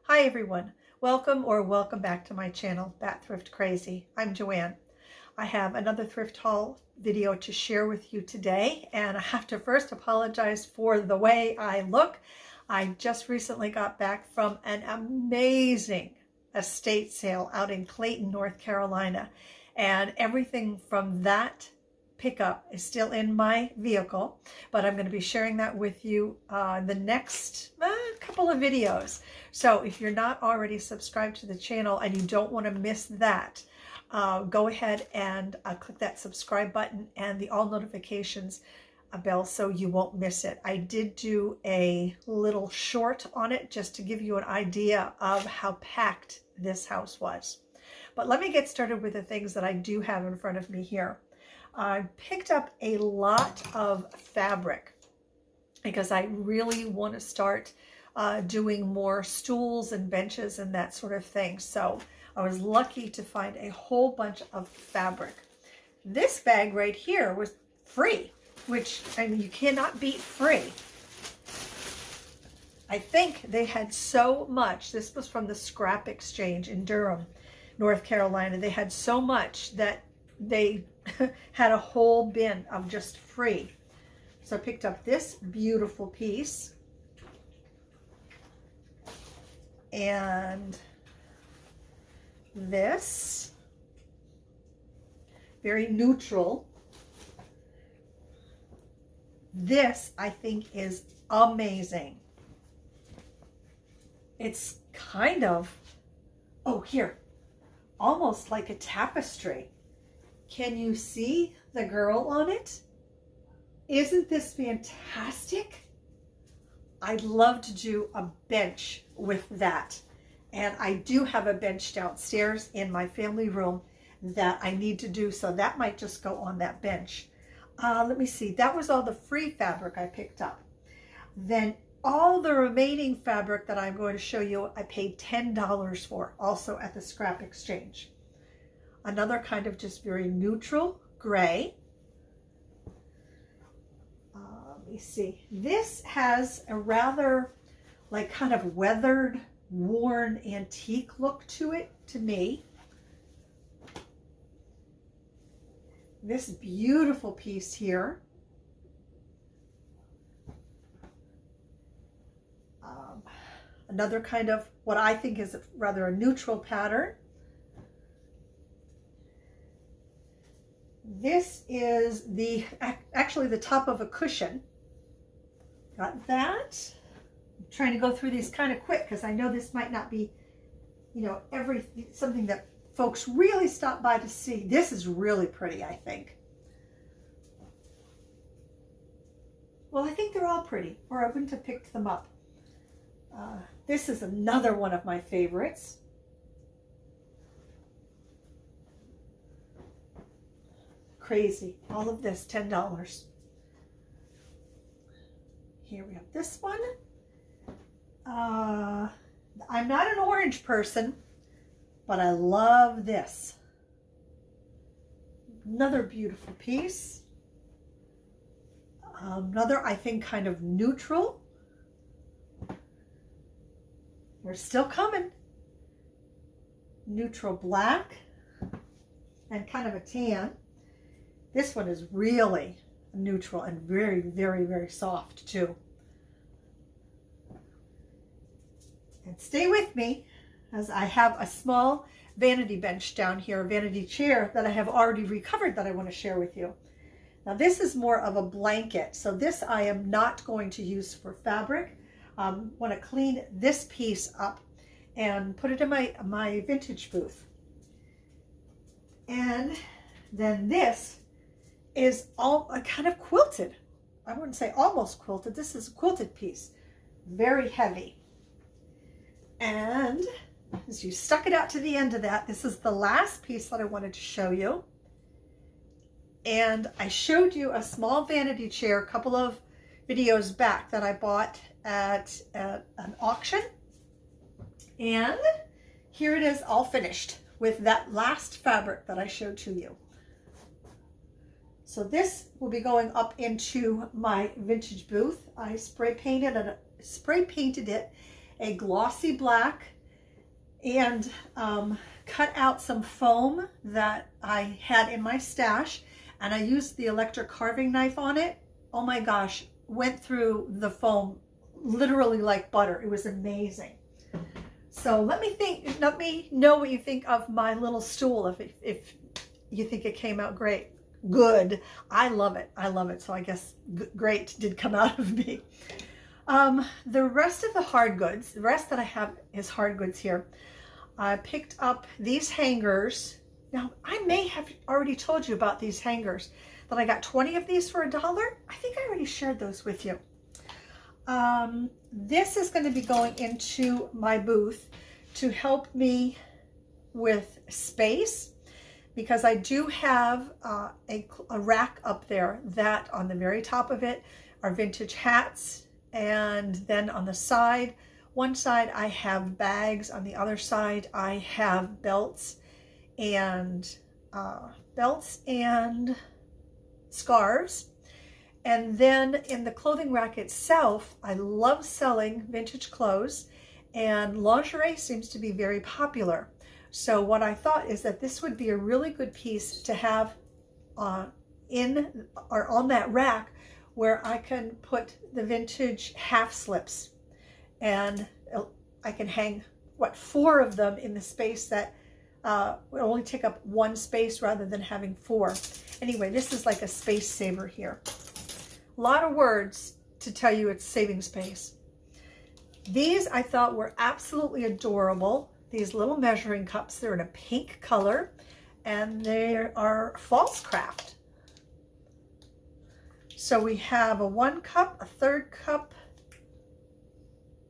Hi everyone, welcome back to my channel, That Thrift Crazy. I'm Joanne. I have another thrift haul video to share with you today, and I have to first apologize for the way I look. I just recently got back from an amazing estate sale out in Clayton, North Carolina, and everything from that pickup is still in my vehicle, but I'm going to be sharing that with you in the next couple of videos. So if you're not already subscribed to the channel and you don't want to miss that, go ahead and click that subscribe button and the all notifications bell so you won't miss it. I did do a little short on it just to give you an idea of how packed this house was. But let me get started with the things that I do have in front of me here. I picked up a lot of fabric because I really want to start doing more stools and benches and that sort of thing. So I was lucky to find a whole bunch of fabric. This bag right here was free, which, I mean, you cannot beat free. I think they had so much. This was from the Scrap Exchange in Durham, North Carolina. They had so much that they had a whole bin of just free. So I picked up this beautiful piece and this very neutral. This I think is amazing. It's kind of, oh here, almost like a tapestry. Can you see the girl on it? Isn't this fantastic? I'd love to do a bench with that. And I do have a bench downstairs in my family room that I need to do, so that might just go on that bench. Let me see, that was all the free fabric I picked up. Then all the remaining fabric that I'm going to show you, I paid $10 for, also at the Scrap Exchange. Another kind of just very neutral gray. Let me see. This has a rather like kind of weathered, worn antique look to it, to me. This beautiful piece here. Another kind of what I think is rather a neutral pattern. This is actually the top of a cushion. Got that. I'm trying to go through these kind of quick because I know this might not be, you know, something that folks really stop by to see. This is really pretty, I think. Well, I think they're all pretty, or I wouldn't have picked them up. This is another one of my favorites. Crazy. All of this, $10. Here we have this one. I'm not an orange person, but I love this. Another beautiful piece. Another, I think, kind of neutral. We're still coming. Neutral black and kind of a tan. This one is really neutral and very, very, very soft too. And stay with me as I have a small vanity bench down here, a vanity chair that I have already recovered that I want to share with you. Now this is more of a blanket, so this I am not going to use for fabric. I want to clean this piece up and put it in my vintage booth. And then this is all kind of quilted. I wouldn't say almost quilted. This is a quilted piece, very heavy. And as you stuck it out to the end of that, this is the last piece that I wanted to show you. And I showed you a small vanity chair a couple of videos back that I bought at an auction. And here it is all finished with that last fabric that I showed to you. So this will be going up into my vintage booth. I spray painted it a glossy black and cut out some foam that I had in my stash, and I used the electric carving knife on it. Oh my gosh, went through the foam literally like butter. It was amazing. So let me know what you think of my little stool, if you think it came out great. Good. I love it. I love it. So I guess great did come out of me. The rest of the hard goods, the rest that I have is hard goods here. I picked up these hangers. Now, I may have already told you about these hangers, that I got 20 of these for $1. I think I already shared those with you. This is going to be going into my booth to help me with space, because I do have a rack up there that on the very top of it are vintage hats, and then on the side, one side I have bags, on the other side I have belts and scarves. And then in the clothing rack itself, I love selling vintage clothes, and lingerie seems to be very popular. So what I thought is that this would be a really good piece to have on that rack, where I can put the vintage half slips, and I can hang, what, 4 of them in the space that would only take up 1 space rather than having 4. Anyway, this is like a space saver here. A lot of words to tell you it's saving space. These I thought were absolutely adorable. These little measuring cups, they're in a pink color, and they are false craft. So we have a 1 cup, a 1/3 cup,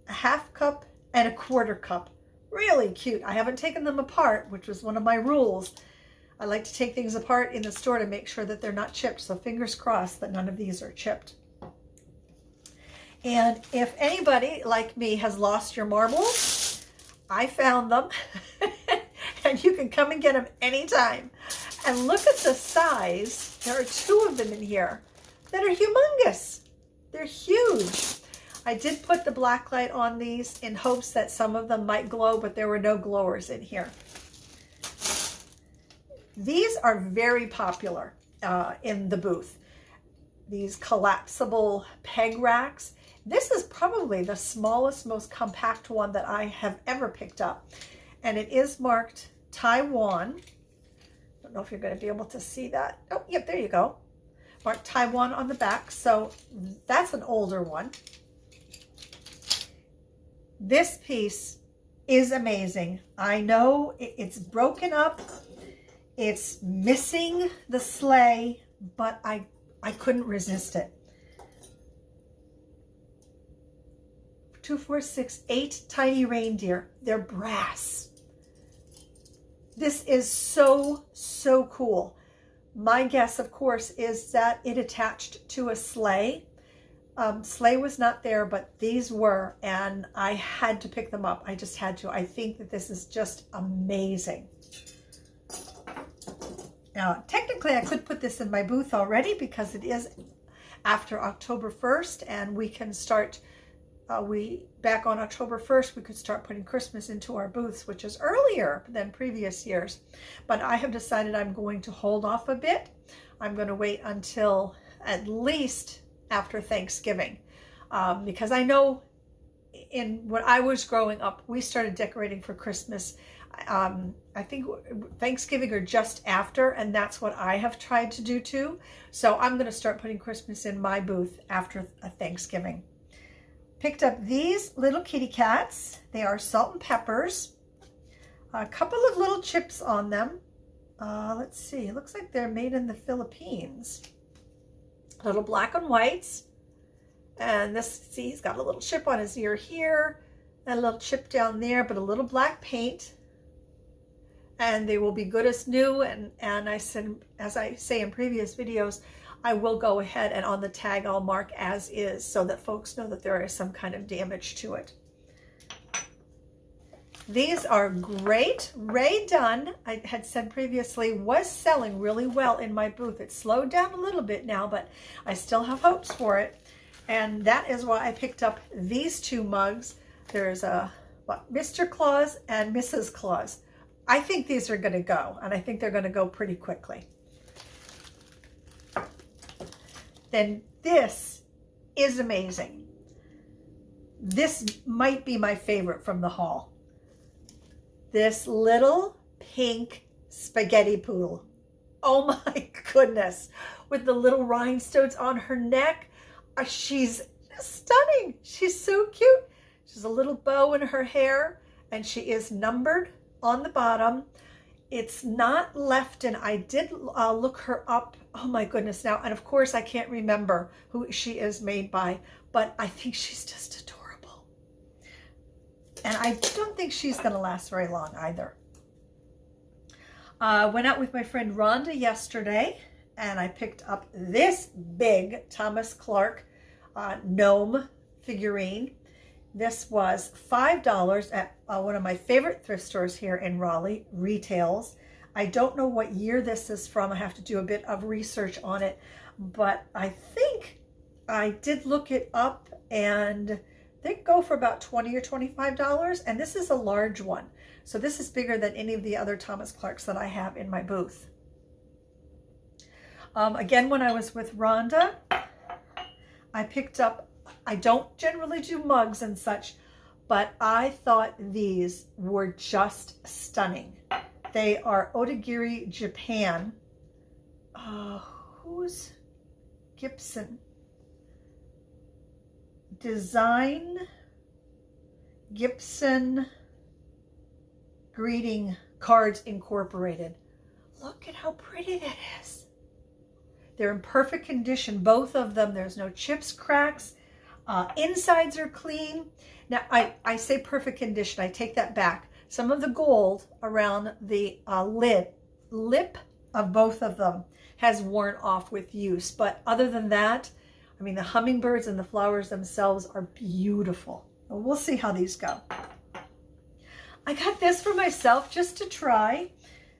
a 1/2 cup, and a 1/4 cup. Really cute. I haven't taken them apart, which was one of my rules. I like to take things apart in the store to make sure that they're not chipped. So fingers crossed that none of these are chipped. And if anybody like me has lost your marbles, I found them. And you can come and get them anytime. And look at the size. There are 2 of them in here that are humongous. They're huge. I did put the black light on these in hopes that some of them might glow, but there were no glowers in here. These are very popular in the booth. These collapsible peg racks. This is probably the smallest, most compact one that I have ever picked up. And it is marked Taiwan. I don't know if you're going to be able to see that. Oh, yep, there you go. Marked Taiwan on the back. So that's an older one. This piece is amazing. I know it's broken up. It's missing the sleigh, but I couldn't resist it. 2, 4, 6, 8 tiny reindeer. They're brass. This is so, so cool. My guess, of course, is that it attached to a sleigh. Sleigh was not there, but these were, and I had to pick them up. I just had to. I think that this is just amazing. Now, technically, I could put this in my booth already because it is after October 1st, and we can start, back on October 1st, we could start putting Christmas into our booths, which is earlier than previous years. But I have decided I'm going to hold off a bit. I'm going to wait until at least after Thanksgiving, because I know when I was growing up, we started decorating for Christmas. I think Thanksgiving or just after, and that's what I have tried to do too. So I'm going to start putting Christmas in my booth after Thanksgiving. Picked up these little kitty cats. They are salt and peppers. A couple of little chips on them. Let's see, it looks like they're made in the Philippines. Little black and whites. And this, see, he's got a little chip on his ear here, and a little chip down there, but a little black paint. And they will be good as new. And I said, as I say in previous videos, I will go ahead and on the tag I'll mark as is so that folks know that there is some kind of damage to it. These are great. Ray Dunn, I had said previously, was selling really well in my booth. It's slowed down a little bit now, but I still have hopes for it. And that is why I picked up these 2 mugs. There's a Well, Mr. Claus and Mrs. Claus. I think these are going to go, and I think they're going to go pretty quickly. Then this is amazing. This might be my favorite from the haul. This little pink spaghetti poodle. Oh my goodness. With the little rhinestones on her neck. She's stunning. She's so cute. She's a little bow in her hair, and she is numbered on the bottom. It's not Lefton. I did look her up. Oh my goodness now. And of course I can't remember who she is made by, but I think she's just adorable. And I don't think she's going to last very long either. Went out with my friend Rhonda yesterday, and I picked up this big Thomas Clark gnome figurine. This was $5 at one of my favorite thrift stores here in Raleigh, Retails. I don't know what year this is from. I have to do a bit of research on it, but I think I did look it up, and they go for about $20 or $25, and this is a large one. So this is bigger than any of the other Thomas Clarks that I have in my booth. Again, when I was with Rhonda, I picked up, I don't generally do mugs and such, but I thought these were just stunning. They are Otagiri, Japan. Who's Gibson? Design Gibson Greeting Cards Incorporated. Look at how pretty that is. They're in perfect condition, both of them. There's no chips, cracks. Insides are clean. Now, I say perfect condition. I take that back. Some of the gold around the lip of both of them has worn off with use. But other than that, I mean, the hummingbirds and the flowers themselves are beautiful. We'll see how these go. I got this for myself just to try.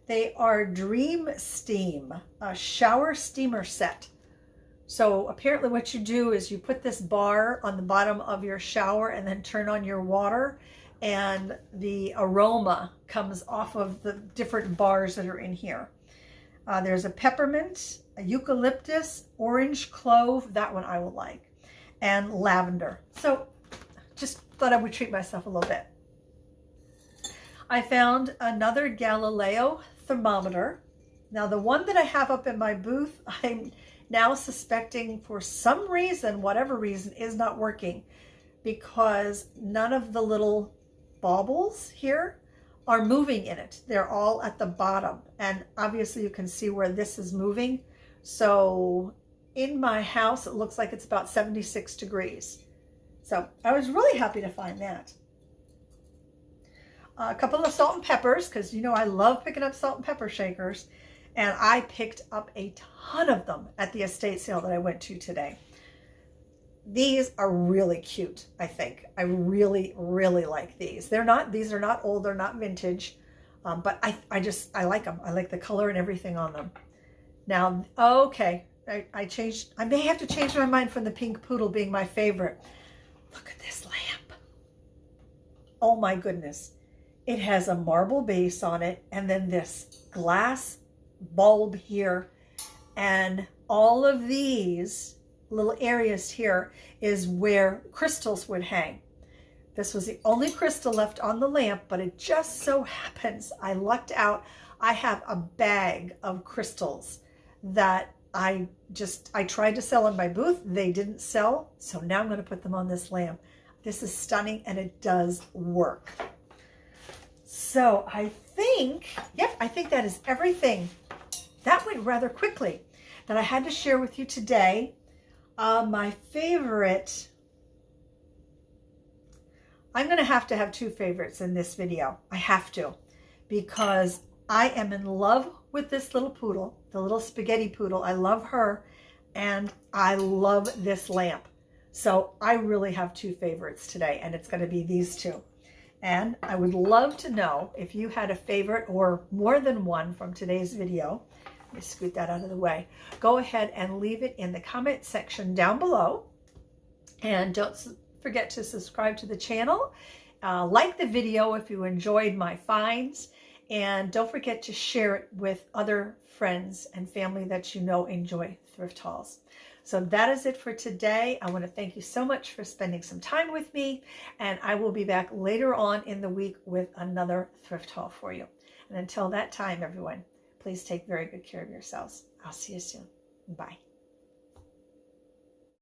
They are Dream Steam, a shower steamer set. So apparently what you do is you put this bar on the bottom of your shower and then turn on your water, and the aroma comes off of the different bars that are in here. There's a peppermint, a eucalyptus, orange clove, that one I will like, and lavender. So just thought I would treat myself a little bit. I found another Galileo thermometer. Now the one that I have up in my booth, I'm now suspecting for some reason, whatever reason, is not working, because none of the little baubles here are moving in it. They're all at the bottom, and obviously you can see where this is moving. So in my house, it looks like it's about 76 degrees. So I was really happy to find that. A couple of salt and peppers, because you know I love picking up salt and pepper shakers, and I picked up a ton of them at the estate sale that I went to today. These are really cute, I think. I really, really like these. These are not old, they're not vintage, but I like them. I like the color and everything on them. Now, okay, I may have to change my mind from the pink poodle being my favorite. Look at this lamp. Oh my goodness. It has a marble base on it, and then this glass bulb here, and all of these little areas here is where crystals would hang. This was the only crystal left on the lamp, but it just so happens I lucked out. I have a bag of crystals that I tried to sell in my booth. They didn't sell, so now I'm going to put them on this lamp. This is stunning, and it does work. So I think, yep, I think that is everything. That went rather quickly that I had to share with you today. My favorite, I'm going to have two favorites in this video. I have to, because I am in love with this little poodle, the little spaghetti poodle. I love her, and I love this lamp. So I really have two favorites today, and it's going to be these two. And I would love to know if you had a favorite or more than one from today's video. Let me scoot that out of the way. Go ahead and leave it in the comment section down below. And don't forget to subscribe to the channel. like the video if you enjoyed my finds, and don't forget to share it with other friends and family that you know enjoy thrift hauls. So that is it for today. I want to thank you so much for spending some time with me, and I will be back later on in the week with another thrift haul for you. And until that time, everyone, please take very good care of yourselves. I'll see you soon. Bye.